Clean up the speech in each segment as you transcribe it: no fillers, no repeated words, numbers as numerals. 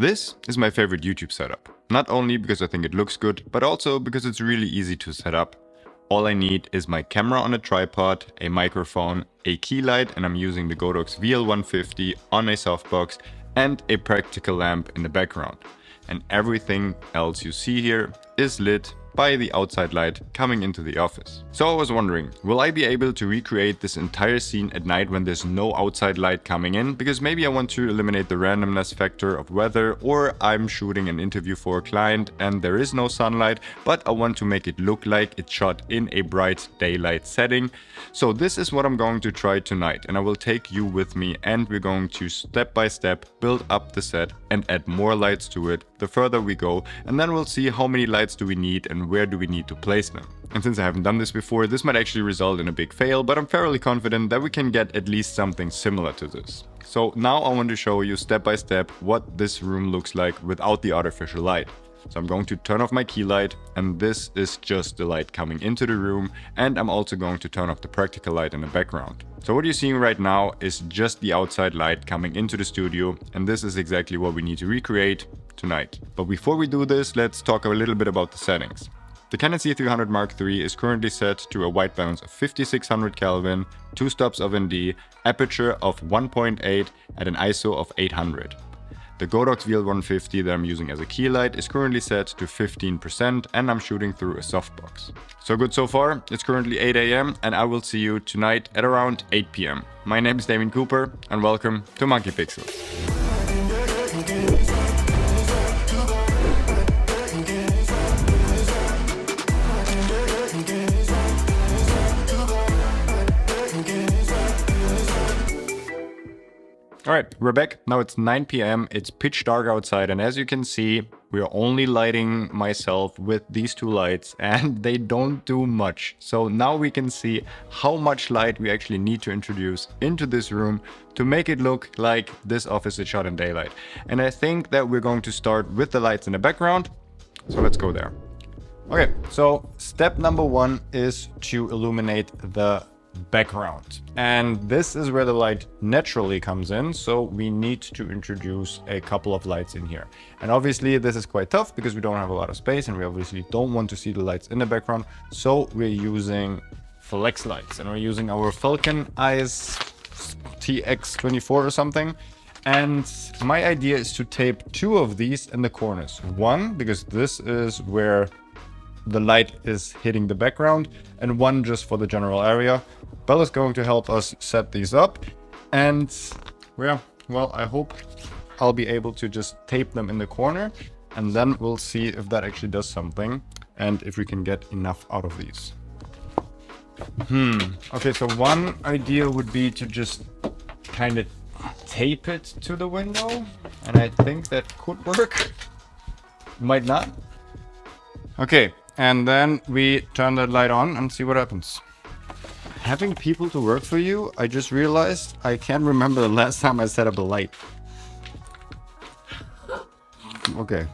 This is my favorite YouTube setup, not only because I think it looks good, but also because it's really easy to set up. All I need is my camera on a tripod, a microphone, a keylight, and I'm using the Godox VL150 on a softbox, and a practical lamp in the background. And everything else you see here is lit by the outside light coming into the office. So I was wondering, will I be able to recreate this entire scene at night when there's no outside light coming in? Because maybe I want to eliminate the randomness factor of weather, or I'm shooting an interview for a client and there is no sunlight, but I want to make it look like it's shot in a bright daylight setting. So this is what I'm going to try tonight, and I will take you with me, and we're going to step by step build up the set and add more lights to it the further we go, and then we'll see how many lights do we need and where do we need to place them. And since I haven't done this before, this might actually result in a big fail, but I'm fairly confident that we can get at least something similar to this. So now I want to show you step by step what this room looks like without the artificial light. So I'm going to turn off my key light, and this is just the light coming into the room, and I'm also going to turn off the practical light in the background. So what you're seeing right now is just the outside light coming into the studio, and this is exactly what we need to recreate tonight. But before we do this, let's talk a little bit about the settings. The Canon C300 Mark III is currently set to a white balance of 5600 Kelvin, 2 stops of ND, aperture of 1.8 at an ISO of 800. The Godox VL150 that I'm using as a key light is currently set to 15%, and I'm shooting through a softbox. So good so far. It's currently 8 AM and I will see you tonight at around 8 PM. My name is Damien Cooper and welcome to Monkey Pixels. Alright, we're back. Now it's 9 PM, it's pitch dark outside, and as you can see, we are only lighting myself with these two lights, and they don't do much. So now we can see how much light we actually need to introduce into this room to make it look like this office is shot in daylight. And I think that we're going to start with the lights in the background, so let's go there. Okay, so step number one is to illuminate the background, and this is where the light naturally comes in, so we need to introduce a couple of lights in here. And obviously this is quite tough because we don't have a lot of space, and we obviously don't want to see the lights in the background, so we're using flex lights, and we're using our Falcon Eyes TX24 or something. And my idea is to tape 2 of these in the corners. One, because this is where the light is hitting the background, and one just for the general area. Bella's going to help us set these up, and yeah, well, I hope I'll be able to just tape them in the corner, and then we'll see if that actually does something and if we can get enough out of these. Okay, so one idea would be to just kind of tape it to the window, and I think that could work. Might not. Okay, and then we turn that light on and see what happens. Having people to work for you, I just realized I can't remember the last time I set up a light. Okay.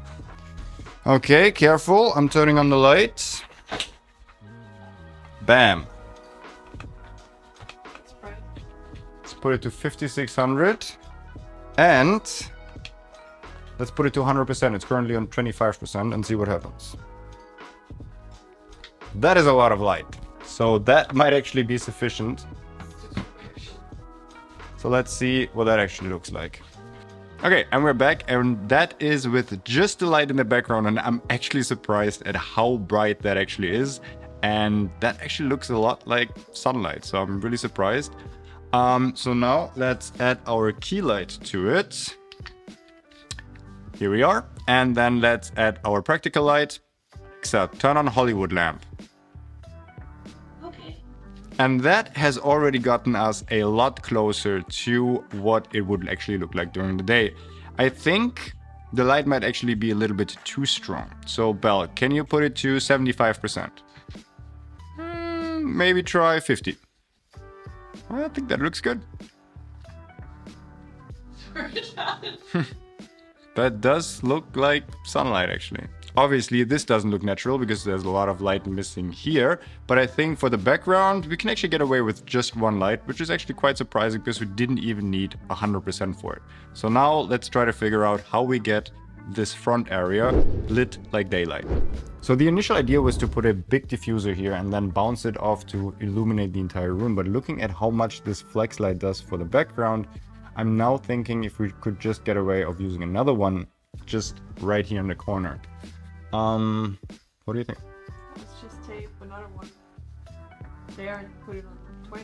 Okay, careful. I'm turning on the light. Bam. Let's put it to 5600. And let's put it to 100%. It's currently on 25% and see what happens. That is a lot of light. So that might actually be sufficient. So let's see what that actually looks like. Okay, and we're back, and that is with just the light in the background, and I'm actually surprised at how bright that actually is. And that actually looks a lot like sunlight, so I'm really surprised. So now let's add our key light to it. Here we are. And then let's add our practical light. So turn on Hollywood lamp. And that has already gotten us a lot closer to what it would actually look like during the day. I think the light might actually be a little bit too strong. So Belle, can you put it to 75%? Maybe try 50. I think that looks good. That does look like sunlight actually. Obviously, this doesn't look natural because there's a lot of light missing here, but I think for the background, we can actually get away with just one light, which is actually quite surprising because we didn't even need 100% for it. So now let's try to figure out how we get this front area lit like daylight. So the initial idea was to put a big diffuser here and then bounce it off to illuminate the entire room. But looking at how much this flex light does for the background, I'm now thinking if we could just get away of using another one just right here in the corner. What do you think? Let's just tape another one there and put it on 20%.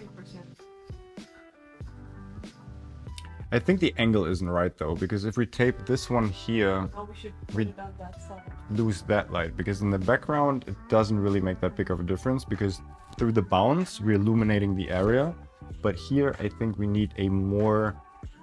I think the angle isn't right though, because if we tape this one here, we should put it on that side. Lose that light, because in the background it doesn't really make that big of a difference because through the bounce we're illuminating the area, but here I think we need a more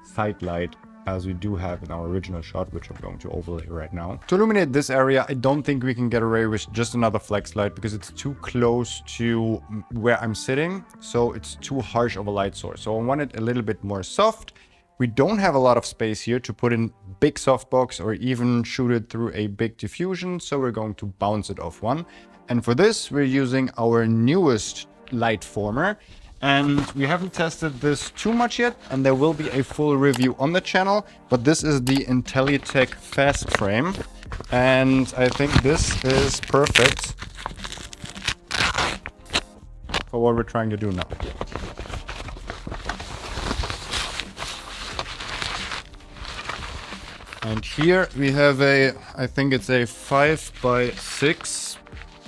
side light as we do have in our original shot, which I'm going to overlay right now. To illuminate this area, I don't think we can get away with just another flex light because it's too close to where I'm sitting, so it's too harsh of a light source. So I want it a little bit more soft. We don't have a lot of space here to put in big softbox or even shoot it through a big diffusion, so we're going to bounce it off one. And for this, we're using our newest light former. And we haven't tested this too much yet, and there will be a full review on the channel. But this is the Intelitech Fast Frame, and I think this is perfect for what we're trying to do now. And here we have a, I think it's a 5x6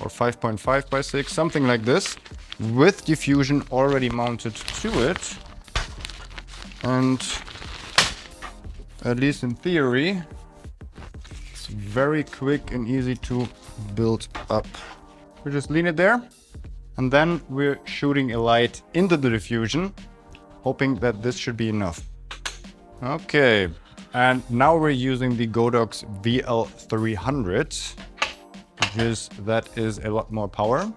or 5.5x6, something like this, with diffusion already mounted to it. And at least in theory, it's very quick and easy to build up. We just lean it there, and then we're shooting a light into the diffusion, hoping that this should be enough. Okay. And now we're using the Godox VL300 because that is a lot more power.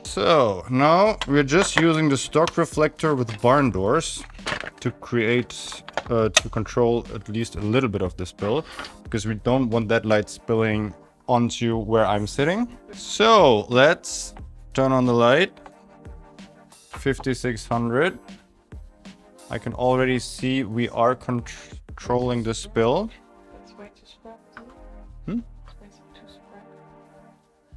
So now we're just using the stock reflector with barn doors to create, to control at least a little bit of the spill, because we don't want that light spilling onto where I'm sitting. So let's turn on the light. 5600. I can already see we are controlling the spill. That's way too spread. That's too spread.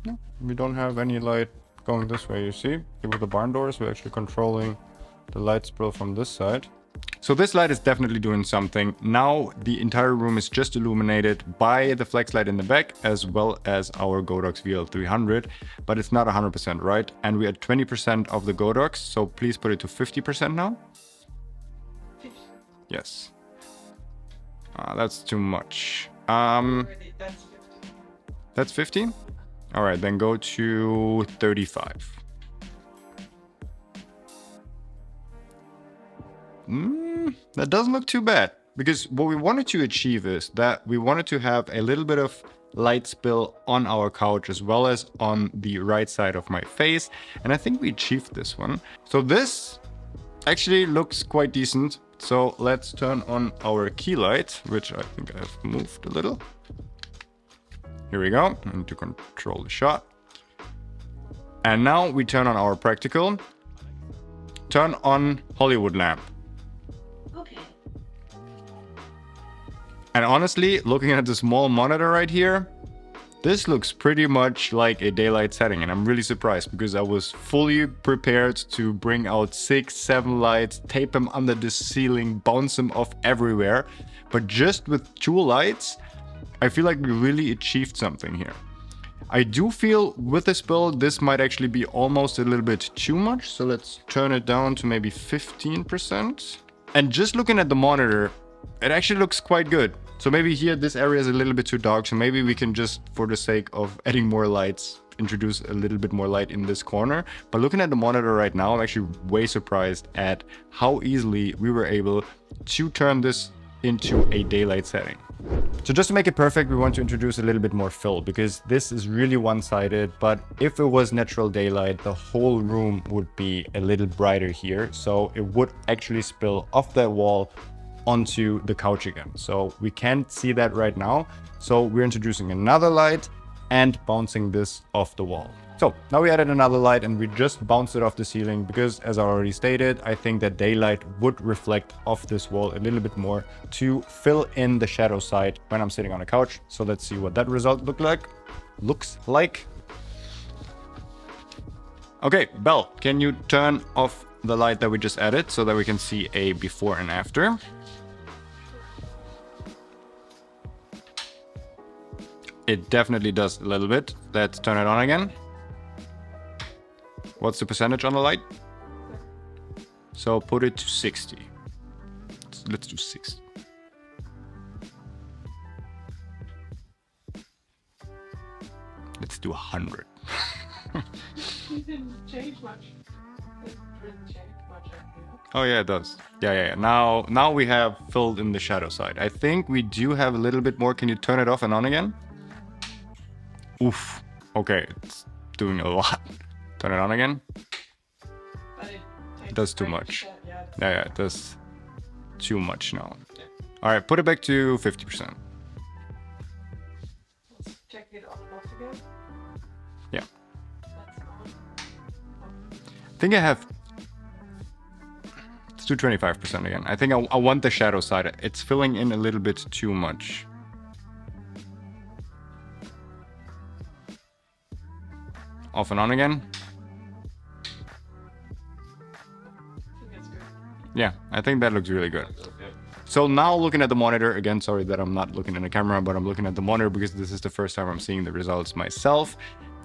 No, we don't have any light going this way, you see? With the barn doors, we're actually controlling the light spill from this side. So this light is definitely doing something. Now the entire room is just illuminated by the flex light in the back, as well as our Godox VL300, but it's not 100% right. And we're at 20% of the Godox, so please put it to 50% now. 50. Yes. That's too much. Already, that's 50. That's 50? All right, then go to 35. That doesn't look too bad, because what we wanted to achieve is that we wanted to have a little bit of light spill on our couch as well as on the right side of my face, and I think we achieved this one. So this actually looks quite decent. So let's turn on our Keylight, which I think I've moved a little. Here we go, I need to control the shot. And now we turn on our practical. Turn on Hollywood lamp. Okay. And honestly, looking at the small monitor right here, this looks pretty much like a daylight setting, and I'm really surprised because I was fully prepared to bring out 6, 7 lights, tape them under the ceiling, bounce them off everywhere. But just with 2 lights, I feel like we really achieved something here. I do feel with this build, this might actually be almost a little bit too much. So let's turn it down to maybe 15%. And just looking at the monitor, it actually looks quite good. So maybe here, this area is a little bit too dark. So maybe we can just, for the sake of adding more lights, introduce a little bit more light in this corner. But looking at the monitor right now, I'm actually way surprised at how easily we were able to turn this into a daylight setting. So just to make it perfect, we want to introduce a little bit more fill, because this is really one-sided, but if it was natural daylight, the whole room would be a little brighter here. So it would actually spill off that wall onto the couch again. So we can't see that right now. So we're introducing another light and bouncing this off the wall. So now we added another light and we just bounced it off the ceiling because, as I already stated, I think that daylight would reflect off this wall a little bit more to fill in the shadow side when I'm sitting on a couch. So let's see what that result looks like. Okay, Belle, can you turn off the light that we just added so that we can see a before and after? It definitely does a little bit. Let's turn it on again. What's the percentage on the light? So put it to 60. Let's do 60. Let's do 100. It didn't change much. It didn't change much. Oh yeah, it does. Yeah. Now we have filled in the shadow side. I think we do have a little bit more. Can you turn it off and on again? Oof. Okay, it's doing a lot. Turn it on again. But It does too much. Yeah. It does too much now. All right, put it back to 50%. Let's check it on and off again. Yeah. That's on. I think I have... Let's do 25% again. I think I want the shadow side. It's filling in a little bit too much. Off and on again. Yeah, I think that looks really good. So now looking at the monitor, again, sorry that I'm not looking in the camera, but I'm looking at the monitor because this is the first time I'm seeing the results myself.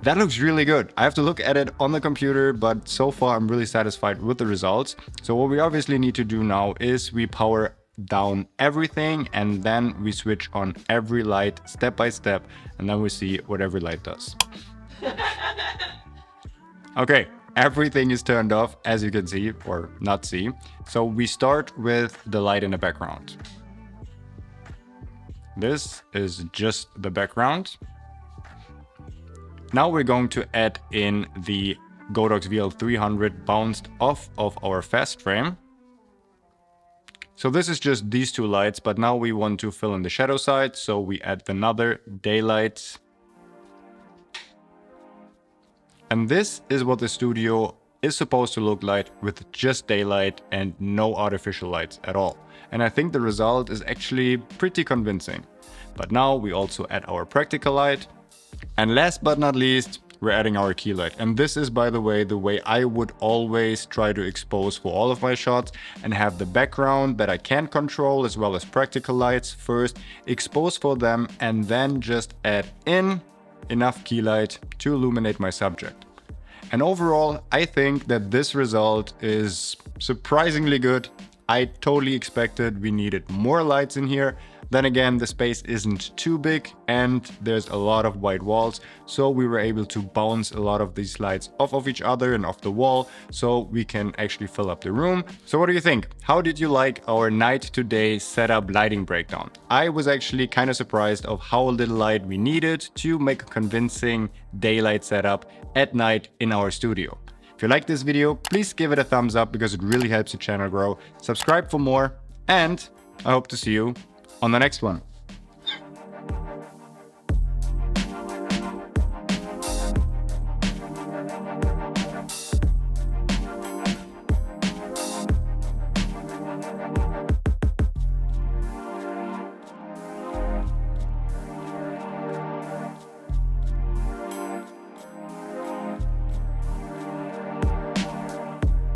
That looks really good. I have to look at it on the computer, but so far I'm really satisfied with the results. So what we obviously need to do now is we power down everything and then we switch on every light step by step and then we see what every light does. Okay, everything is turned off, as you can see, or not see. So we start with the light in the background. This is just the background. Now we're going to add in the Godox VL300 bounced off of our fast frame. So this is just these two lights, but now we want to fill in the shadow side. So we add another daylight. And this is what the studio is supposed to look like with just daylight and no artificial lights at all. And I think the result is actually pretty convincing. But now we also add our practical light. And last but not least, we're adding our Keylight. And this is, by the way I would always try to expose for all of my shots and have the background that I can control as well as practical lights first, expose for them, and then just add in enough Keylight to illuminate my subject. And overall, I think that this result is surprisingly good. I totally expected we needed more lights in here. Then again, the space isn't too big and there's a lot of white walls. So we were able to bounce a lot of these lights off of each other and off the wall so we can actually fill up the room. So what do you think? How did you like our night to day setup lighting breakdown? I was actually kind of surprised of how little light we needed to make a convincing daylight setup at night in our studio. If you like this video, please give it a thumbs up because it really helps the channel grow. Subscribe for more and I hope to see you on the next one.